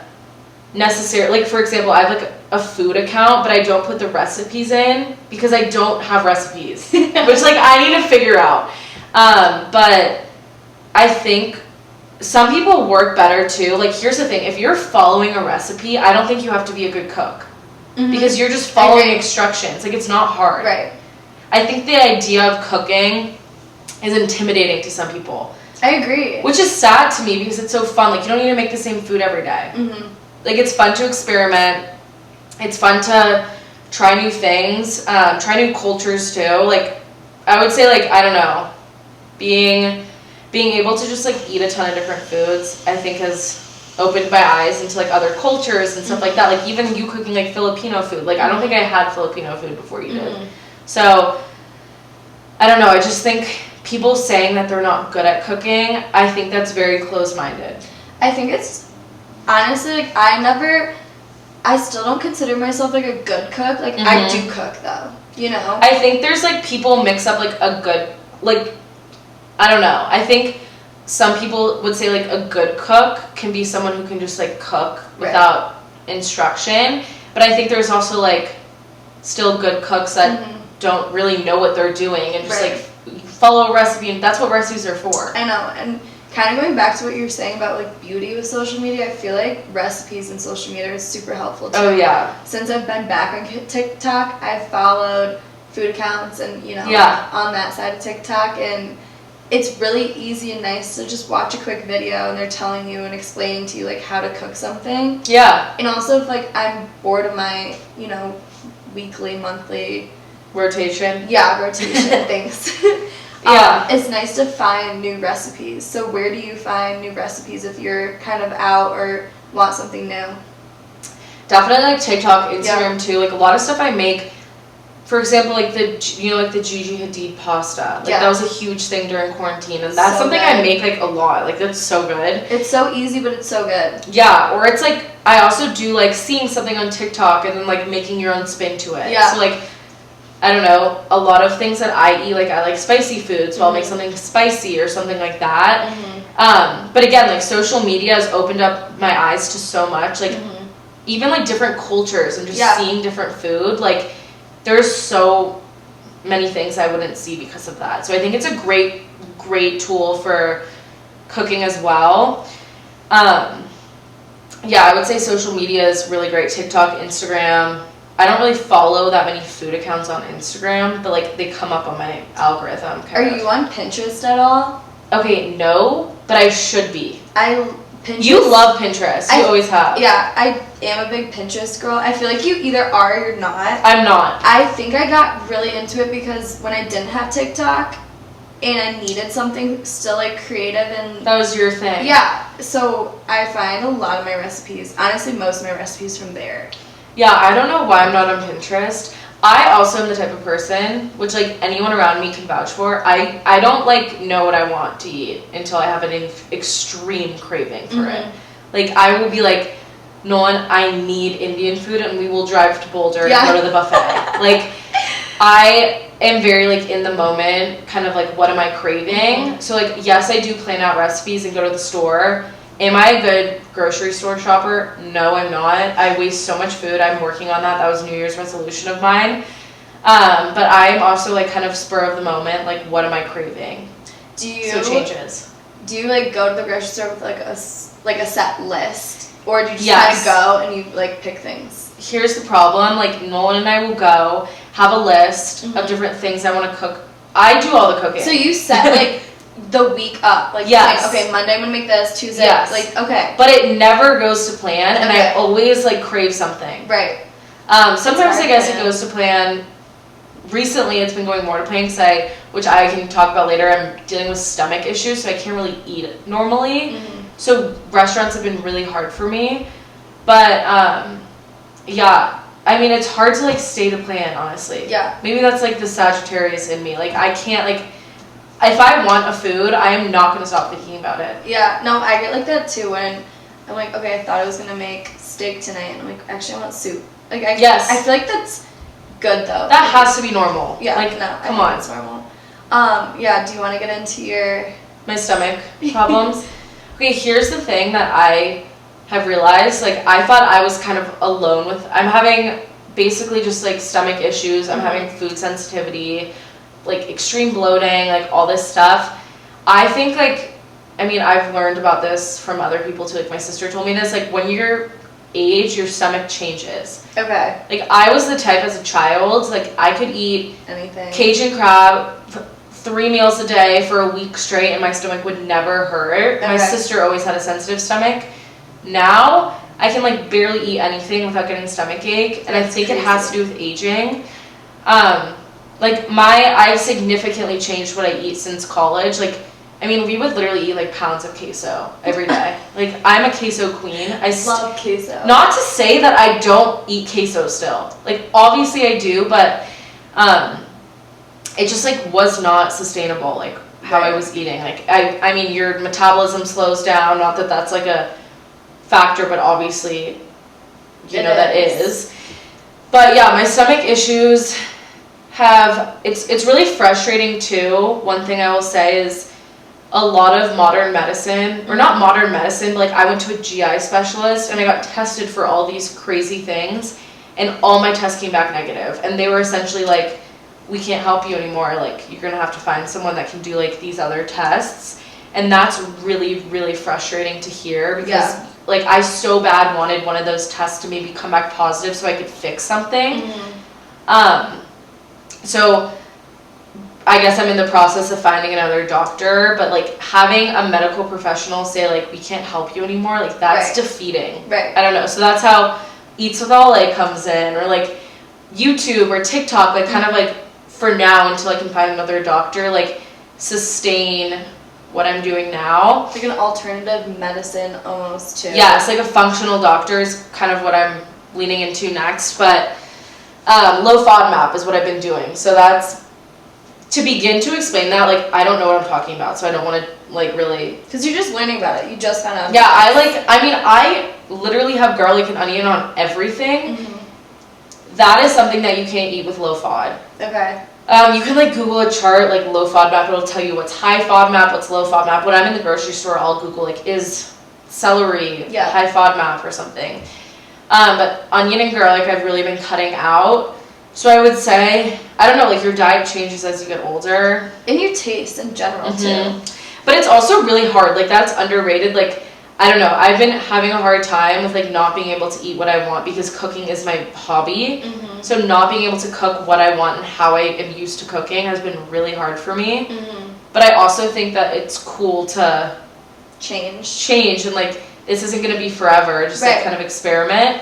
necessarily, like, for example, I have like a food account, but I don't put the recipes in because I don't have recipes, which like I need to figure out. But I think some people work better too. Like, here's the thing. If you're following a recipe, I don't think you have to be a good cook because you're just following instructions. Like, it's not hard. Right. I think the idea of cooking is intimidating to some people. I agree. Which is sad to me because it's so fun. Like, you don't need to make the same food every day. Like, it's fun to experiment. It's fun to try new things, try new cultures too. Like, I would say, like, I don't know, being able to just like eat a ton of different foods, I think has opened my eyes into like other cultures and stuff like that. Like, even you cooking like Filipino food. Like, I don't think I had Filipino food before you did. So, I don't know. I just think people saying that they're not good at cooking, I think that's very close-minded. I think it's, honestly, like, I still don't consider myself like a good cook. Like, I do cook though, you know? I think there's like people mix up like a good, like, I don't know. I think some people would say like a good cook can be someone who can just like cook without instruction. But I think there's also like still good cooks that don't really know what they're doing and just like follow a recipe, and that's what recipes are for. I know. And kind of going back to what you were saying about like beauty with social media, I feel like recipes and social media is super helpful too. Oh yeah. Since I've been back on TikTok, I've followed food accounts and, you know, on that side of TikTok, and it's really easy and nice to just watch a quick video and they're telling you and explaining to you like how to cook something. Yeah. And also if like I'm bored of my, you know, weekly, monthly rotation. Yeah, rotation. Thanks. It's nice to find new recipes. So where do you find new recipes if you're kind of out or want something new? Definitely like TikTok, Instagram too. Like, a lot of stuff I make, for example, like the Gigi Hadid pasta. Like, that was a huge thing during quarantine, and that's so something I make like a lot. Like, that's so good. It's so easy, but it's so good. Yeah, or it's like I also do like seeing something on TikTok and then like making your own spin to it. Yeah. So like, I don't know, a lot of things that I eat, like I like spicy food, so I'll make something spicy or something like that. But again, like, social media has opened up my eyes to so much, like even like different cultures and just seeing different food. Like, there's so many things I wouldn't see because of that. So I think it's a great tool for cooking as well. I would say social media is really great. TikTok, Instagram. I don't really follow that many food accounts on Instagram, but like they come up on my algorithm. Are you on Pinterest at all? Okay, no, but I should be. Pinterest. You love Pinterest. You always have. Yeah, I am a big Pinterest girl. I feel like you either are or you're not. I'm not. I think I got really into it because when I didn't have TikTok and I needed something still like creative and that was your thing. Yeah, so I find a lot of my recipes, honestly most of my recipes from there. Yeah, I don't know why I'm not on Pinterest. I also am the type of person, which like anyone around me can vouch for, I don't like know what I want to eat until I have an extreme craving for it. Like I will be like, Nolan, I need Indian food, and we will drive to Boulder and go to the buffet. Like I am very like in the moment, kind of like what am I craving? So like yes, I do plan out recipes and go to the store. Am I a good grocery store shopper? No, I'm not. I waste so much food. I'm working on that. That was a New Year's resolution of mine. But I'm also like kind of spur of the moment, like what am I craving? So it changes. Do you like go to the grocery store with like a set list, or do you just kind of go and you like pick things? Here's the problem. Like Nolan and I will go have a list of different things I want to cook. I do all the cooking. So you set like the week up, like okay, Monday I'm gonna make this, Tuesday, like okay. But it never goes to plan, and I always like crave something. Right. Sometimes I guess it goes to plan. Recently, it's been going more to plan because which I can talk about later. I'm dealing with stomach issues, so I can't really eat it normally. So restaurants have been really hard for me, but yeah. I mean, it's hard to like stay to plan, honestly. Yeah. Maybe that's like the Sagittarius in me. Like I can't like. If I want a food, I am not going to stop thinking about it. Yeah, no, I get like that too when I'm like, okay, I thought I was going to make steak tonight, and I'm like, actually I want soup. Like, I feel like that's good though. That has to be normal. Yeah, like, no, come on. It's normal. Yeah, do you want to get into my stomach problems? Okay, here's the thing that I have realized. Like, I thought I was kind of alone with, I'm having basically just like stomach issues. I'm having food sensitivity, like extreme bloating, like all this stuff. I think like, I mean, I've learned about this from other people too. Like my sister told me this, like when you're age, your stomach changes. Okay. Like I was the type as a child, like I could eat anything. Cajun crab 3 meals a day for a week straight and my stomach would never hurt. Okay. My sister always had a sensitive stomach. Now I can like barely eat anything without getting stomach ache, and I think it has to do with aging. Like I've significantly changed what I eat since college. Like, I mean, we would literally eat like pounds of queso every day. Like, I'm a queso queen. I love queso. Not to say that I don't eat queso still. Like, obviously I do, but it just like was not sustainable. Like how I was eating. Like, I mean, your metabolism slows down. Not that that's like a factor, but obviously, you know that is. But yeah, my stomach issues it's really frustrating too. One thing I will say is a lot of modern medicine, or not modern medicine, but like I went to a GI specialist and I got tested for all these crazy things, and all my tests came back negative, and they were essentially like, we can't help you anymore, like you're gonna have to find someone that can do like these other tests. And that's really, really frustrating to hear, because like I so bad wanted one of those tests to maybe come back positive so I could fix something. So I guess I'm in the process of finding another doctor, but like having a medical professional say like, we can't help you anymore, like that's defeating. I don't know. So that's how Eats with Ole comes in, or like YouTube or TikTok, like kind of like for now until I can find another doctor, like sustain what I'm doing now. Like an alternative medicine almost too. Yeah, it's like a functional doctor is kind of what I'm leaning into next, but low FODMAP is what I've been doing. So that's, to begin to explain that, like I don't know what I'm talking about, so I don't want to like really, because you're just learning about it. You just found out. Yeah, I literally have garlic and onion on everything. That is something that you can't eat with low FOD. Okay. You can like Google a chart, like low FODMAP, it'll tell you what's high FODMAP, what's low FODMAP. When I'm in the grocery store, I'll Google like, is celery high FODMAP or something. But onion and garlic I've really been cutting out. So I would say, I don't know, like your diet changes as you get older. And your taste in general too. But it's also really hard, like that's underrated. Like I don't know. I've been having a hard time with like not being able to eat what I want because cooking is my hobby. Mm-hmm. So not being able to cook what I want and how I am used to cooking has been really hard for me. Mm-hmm. But I also think that it's cool to change and like this isn't going to be forever, just like kind of experiment.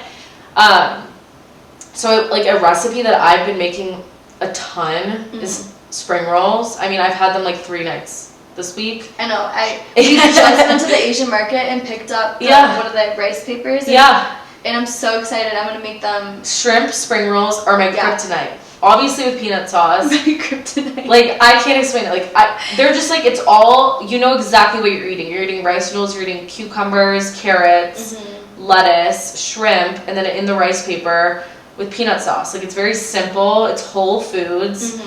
So like a recipe that I've been making a ton is spring rolls. I mean, I've had them like 3 nights this week. I know. We just went to the Asian market and picked up one of the rice papers. And I'm so excited. I'm going to make them. Shrimp spring rolls are my kryptonite. Obviously with peanut sauce. My kryptonite. Like, I can't explain it. Like, they're just like, it's all, you know exactly what you're eating. You're eating rice noodles, you're eating cucumbers, carrots, lettuce, shrimp, and then in the rice paper with peanut sauce. Like, it's very simple. It's whole foods.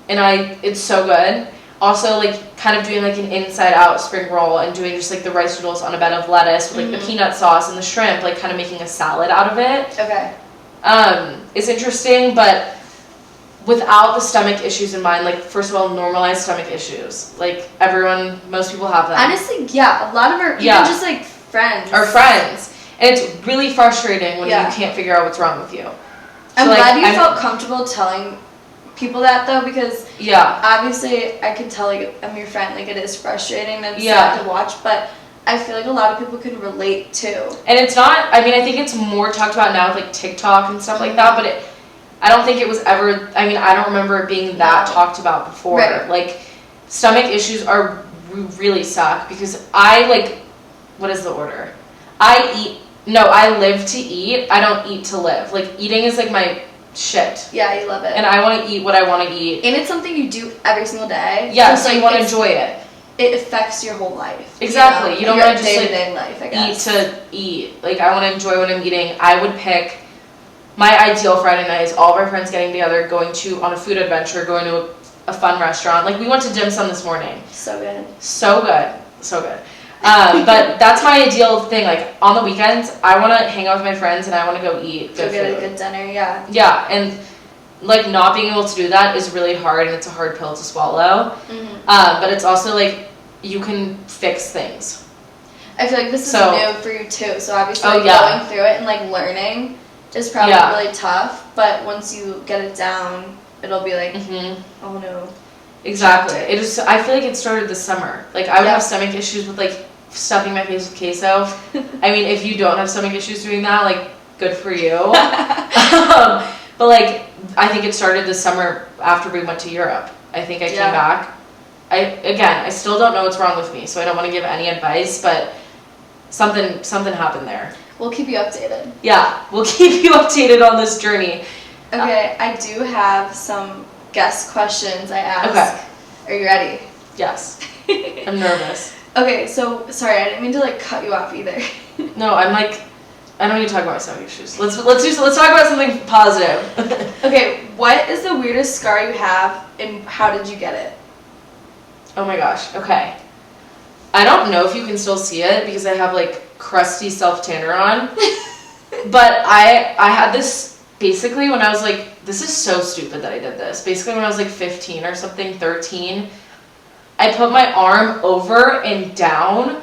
And it's so good. Also, like, kind of doing, like, an inside-out spring roll and doing just, like, the rice noodles on a bed of lettuce with, like, the peanut sauce and the shrimp, like, kind of making a salad out of it. Okay. It's interesting, but without the stomach issues in mind, like, first of all, normalize stomach issues. Like, most people have them. Honestly, yeah, a lot of our, even just, like, friends. Our friends. And it's really frustrating when you can't figure out what's wrong with you. I'm glad you felt comfortable telling people that, though, because obviously I could tell, like, I'm your friend, like, it is frustrating and sad to watch, but I feel like a lot of people can relate too. And it's not, I mean, I think it's more talked about now with, like, TikTok and stuff like that, but I don't think it was ever, I mean, I don't remember it being that talked about before. Right. Like, stomach issues really suck because what is the order? I live to eat, I don't eat to live. Like, eating is, like, my shit. Yeah, you love it. And I want to eat what I want to eat. And it's something you do every single day. Yeah, so you want to enjoy it. It affects your whole life. Exactly. You don't want to just day-to-day life, I guess. Eat to eat. Like, I want to enjoy what I'm eating. I would pick my ideal Friday night is all of our friends getting together, going on a food adventure, going to a fun restaurant. Like, we went to dim sum this morning. So good. So good. So good. But that's my ideal thing. Like, on the weekends, I want to hang out with my friends and I want to go eat good food. Go get a good dinner, yeah. Yeah, and, like, not being able to do that is really hard and it's a hard pill to swallow. But it's also, like, you can fix things. I feel like this is new for you, too. So, obviously, going through it and, like, learning is probably really tough. But once you get it down, it'll be like, oh, no. Exactly. I feel like it started this summer. Like, I would have stomach issues with, like, stuffing my face with queso. I mean, if you don't have stomach issues doing that, like, good for you. But, like, I think it started this summer after we went to Europe. I think I came back. I still don't know what's wrong with me, so I don't want to give any advice, but something happened there. We'll keep you updated. Yeah, we'll keep you updated on this journey. Okay, I do have some guest questions I ask. Okay. Are you ready? Yes. I'm nervous. Okay, so sorry, I didn't mean to like cut you off either. No, I'm like, I don't need to talk about my stomach issues. Let's talk about something positive. Okay, what is the weirdest scar you have, and how did you get it? Oh my gosh. Okay. I don't know if you can still see it because I have like crusty self tanner on, but I had this basically when I was like, this is so stupid that I did this. Basically when I was like 15 or something, 13. I put my arm over and down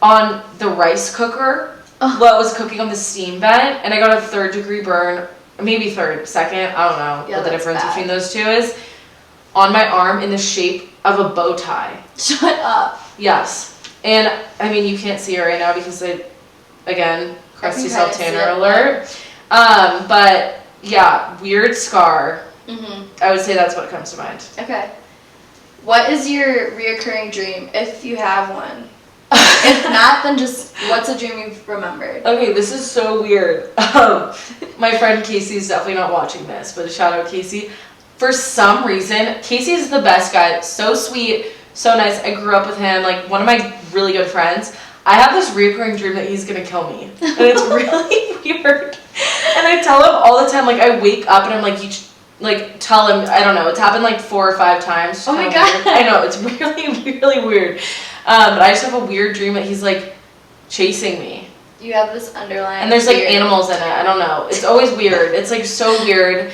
on the rice cooker while it was cooking on the steam vent, and I got a 3rd-degree burn, maybe second, I don't know what the difference between those two is, on my arm in the shape of a bow tie. Shut up. Yes. And, I mean, you can't see it right now because again, crusty self-tanner alert. But, yeah, weird scar. I would say that's what comes to mind. Okay. What is your reoccurring dream, if you have one? If not, then just, what's a dream you've remembered? Okay, this is so weird. My friend Casey's definitely not watching this, but shout out Casey. For some reason, Casey is the best guy. So sweet, so nice. I grew up with him, like one of my really good friends. I have this reoccurring dream that he's gonna kill me. And it's really weird. And I tell him all the time, like I wake up and I'm like, tell him, I don't know, it's happened like 4 or 5 times. Oh my god. I know, it's really, really weird. But I just have a weird dream that he's like chasing me. You have this underlying and there's like animals in it, I don't know. It's always weird. It's like so weird.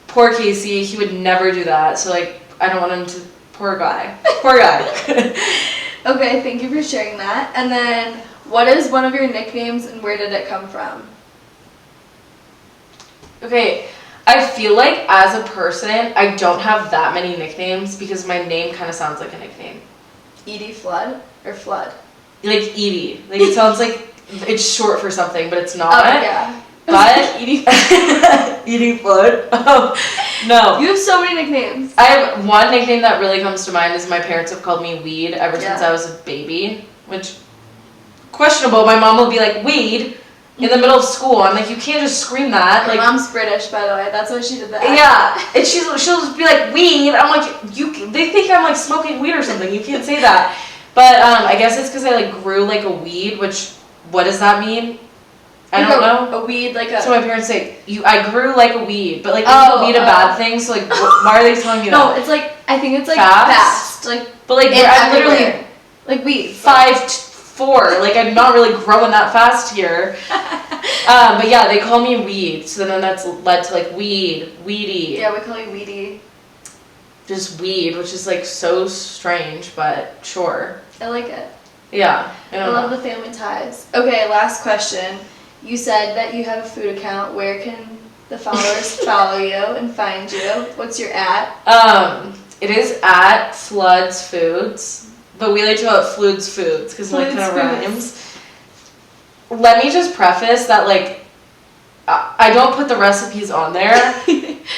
Poor Casey, he would never do that. So like, I don't want him to, poor guy. Poor guy. Okay, thank you for sharing that. And then, What is one of your nicknames and where did it come from? Okay, I feel like as a person, I don't have that many nicknames because my name kind of sounds like a nickname. Edie Flood or Flood? Like Edie. Like it sounds like it's short for something, but it's not. Oh, yeah. But Edie Flood. Oh, no. You have so many nicknames. I have one nickname that really comes to mind is my parents have called me Weed ever since I was a baby, which questionable. My mom will be like, Weed, in the middle of school. I'm like, you can't just scream that. My like, mom's British, by the way. That's why she did that. Yeah, and she'll just be like, Weed. I'm like, they think I'm like smoking weed or something. You can't say that. But I guess it's because I like grew like a weed, which, what does that mean? I don't know. A weed, like a... So my parents say, I grew like a weed, but like, isn't weed a bad thing? So like, why are they telling you that? No, it's like, I think it's like fast. Like, but like, I'm literally like weed. 5'4". Like, I'm not really growing that fast here. But yeah, they call me Weed. So then that's led to like Weedy. Yeah, we call you Weedy. Just Weed, which is like so strange, but sure. I like it. Yeah. I love the family ties. Okay, last question. You said that you have a food account. Where can the followers follow you and find you? What's your @? It is @Floods Foods, but we like to call it Floods Foods because it like kind of rhymes. Let me just preface that like I don't put the recipes on there.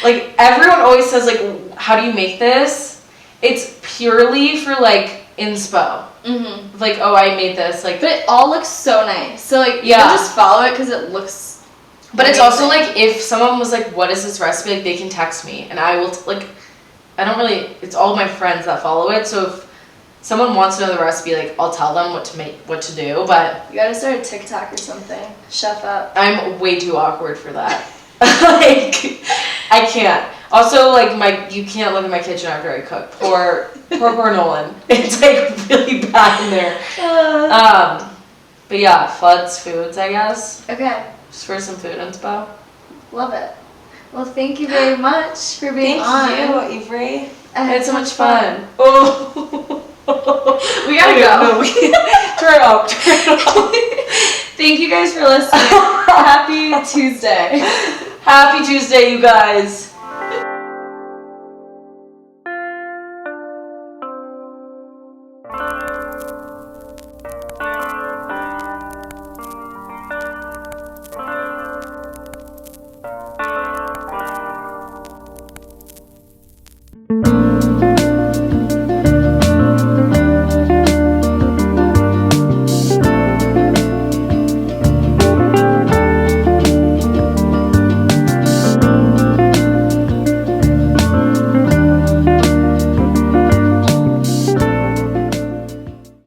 Like everyone always says like, how do you make this? It's purely for like inspo. Mm-hmm. Like, oh, I made this. Like, but it all looks so nice. So like, you can just follow it because it looks. But it's also like, if someone was like, what is this recipe? Like, they can text me and I will like. I don't really. It's all my friends that follow it. So if someone wants to know the recipe, like I'll tell them what to do. But you gotta start a TikTok or something. Chef up. I'm way too awkward for that. Like, I can't. Also, like you can't look at my kitchen after I cook. Poor Nolan. It's like really bad in there. But yeah, Floods Foods, I guess. Okay. Just for some food inspo. Love it. Well, thank you very much for being on. Thank you, Avery. I had so much fun. Oh. We gotta go. Turn it off. Thank you guys for listening. Happy Tuesday. Happy Tuesday, you guys.